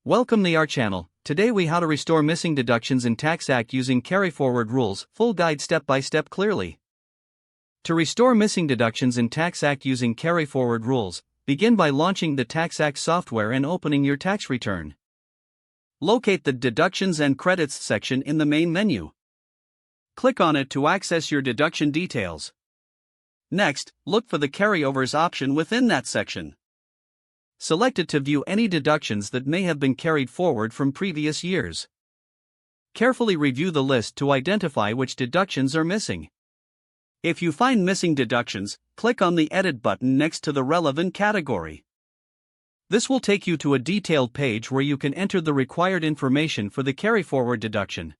Welcome to our channel. Today we how to restore missing deductions in TaxAct using Carryforward rules, full guide step by step clearly. To restore missing deductions in TaxAct using Carryforward rules, begin by launching the TaxAct software and opening your tax return. Locate the Deductions and Credits section in the main menu. Click on it to access your deduction details. Next, look for the Carryovers option within that section. Select it to view any deductions that may have been carried forward from previous years. Carefully review the list to identify which deductions are missing. If you find missing deductions, click on the Edit button next to the relevant category. This will take you to a detailed page where you can enter the required information for the carryforward deduction.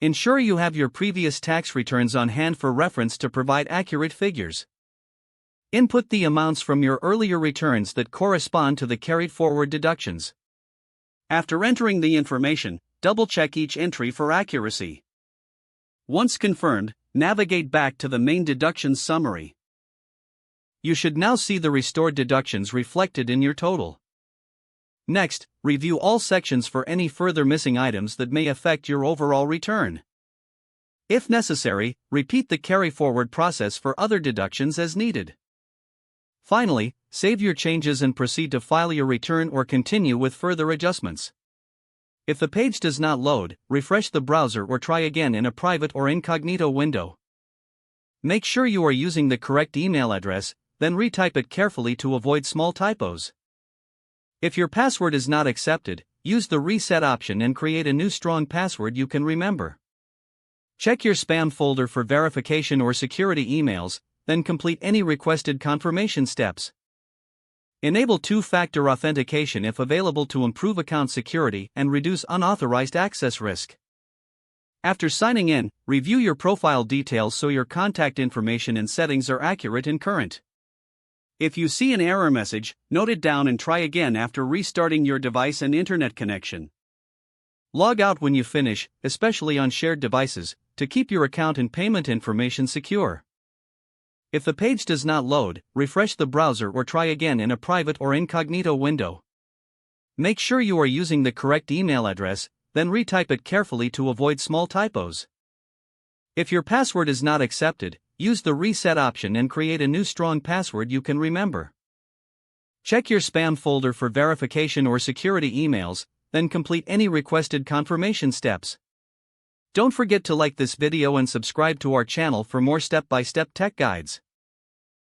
Ensure you have your previous tax returns on hand for reference to provide accurate figures. Input the amounts from your earlier returns that correspond to the carried forward deductions. After entering the information, double-check each entry for accuracy. Once confirmed, navigate back to the main deductions summary. You should now see the restored deductions reflected in your total. Next, review all sections for any further missing items that may affect your overall return. If necessary, repeat the carryforward process for other deductions as needed. Finally, save your changes and proceed to file your return or continue with further adjustments. If the page does not load, refresh the browser or try again in a private or incognito window. Make sure you are using the correct email address, then retype it carefully to avoid small typos. If your password is not accepted, use the reset option and create a new strong password you can remember. Check your spam folder for verification or security emails, then complete any requested confirmation steps. Enable two-factor authentication if available to improve account security and reduce unauthorized access risk. After signing in, review your profile details so your contact information and settings are accurate and current. If you see an error message, note it down and try again after restarting your device and internet connection. Log out when you finish, especially on shared devices, to keep your account and payment information secure. If the page does not load, refresh the browser or try again in a private or incognito window. Make sure you are using the correct email address, then retype it carefully to avoid small typos. If your password is not accepted, use the reset option and create a new strong password you can remember. Check your spam folder for verification or security emails, then complete any requested confirmation steps. Don't forget to like this video and subscribe to our channel for more step-by-step tech guides.